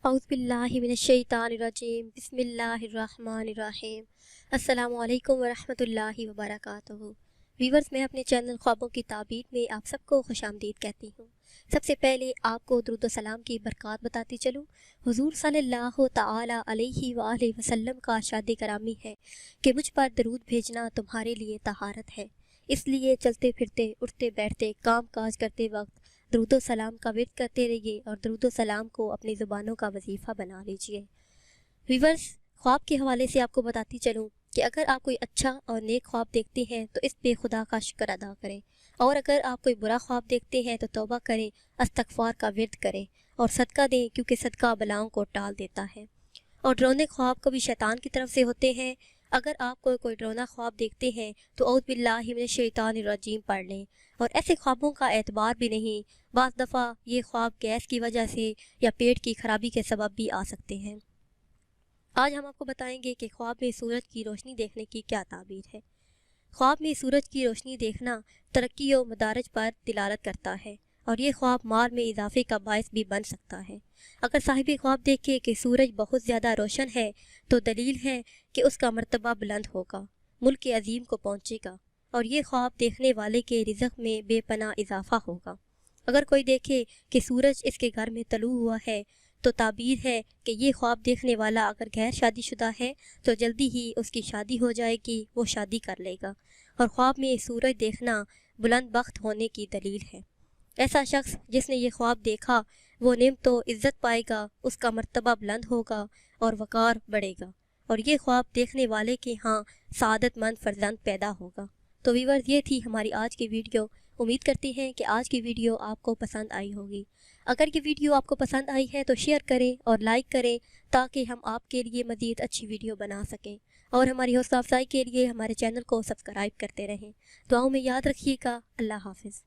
औज़ुबिल्लाहिमिनश्शैतानिर्रजीम बिस्मिल्लाहिर्रहमानिर्रहीम। अस्सलामु अलैकुम वरहमतुल्लाहि वबरकातुहू। व्यूअर्स, मैं अपने चैनल ख्वाबों की ताबीर में आप सबको खुशामदीद कहती हूँ। सबसे पहले आपको दुरूद व सलाम की बरक़ात बताती चलूँ। हुज़ूर सल्लल्लाहु तआला अलैहि वआलिहि वसल्लम का इरशाद करामी है कि मुझ पर दरूद भेजना तुम्हारे लिए तहारत है, इसलिए चलते फिरते उठते बैठते काम काज करते वक्त दरूद सलाम का विर्द करते रहिए और दरूद सलाम को अपनी ज़ुबानों का वजीफ़ा बना लीजिए। व्यूअर्स, ख्वाब के हवाले से आपको बताती चलूँ कि अगर आप कोई अच्छा और नेक ख्वाब देखते हैं तो इस पे खुदा का शुक्र अदा करें, और अगर आप कोई बुरा ख्वाब देखते हैं तो तौबा करें, इस्तग़फ़ार का विर्द करें और सदका दें, क्योंकि सदका बलाओं को टाल देता है। और डरावने ख्वाब कभी शैतान की तरफ से होते हैं। अगर आप कोई डरावना ख्वाब देखते हैं तो औज़ बिल्लाहि मिनश शैतानिर रजीम पढ़ लें। और ऐसे ख्वाबों का एतबार भी नहीं, बाज़ दफ़ा ये ख्वाब गैस की वजह से या पेट की खराबी के सबब भी आ सकते हैं। आज हम आपको बताएंगे कि ख्वाब में सूरज की रोशनी देखने की क्या ताबीर है। ख्वाब में सूरज की रोशनी देखना तरक्की और मदारज पर दिलालत करता है, और ये ख्वाब माल में इजाफे का बायस भी बन सकता है। अगर साहिब ख्वाब देखे कि सूरज बहुत ज़्यादा रोशन है तो दलील है कि उसका मर्तबा बुलंद होगा, मुल्क अजीम को पहुँचेगा, और ये ख्वाब देखने वाले के रिज़्क़ में बेपनाह इजाफा होगा। अगर कोई देखे कि सूरज इसके घर में तलू हुआ है तो ताबीर है कि ये ख्वाब देखने वाला अगर गैर शादीशुदा है तो जल्दी ही उसकी शादी हो जाएगी, वो शादी कर लेगा। और ख्वाब में सूरज देखना बुलंद बख्त होने की दलील है। ऐसा शख्स जिसने ये ख्वाब देखा वो नेमत तो इज़्ज़त पाएगा, उसका मर्तबा बुलंद होगा और वक़ार बढ़ेगा, और ये ख्वाब देखने वाले के यहाँ सआदतमंद फ़र्जंद पैदा होगा। तो व्यूअर्स, ये थी हमारी आज की वीडियो। उम्मीद करती हैं कि आज की वीडियो आपको पसंद आई होगी। अगर ये वीडियो आपको पसंद आई है तो शेयर करें और लाइक करें, ताकि हम आपके लिए मज़ीद अच्छी वीडियो बना सकें, और हमारी हौसला अफजाई के लिए हमारे चैनल को सब्सक्राइब करते रहें। दुआओं में याद रखिएगा। अल्लाह हाफ़िज़।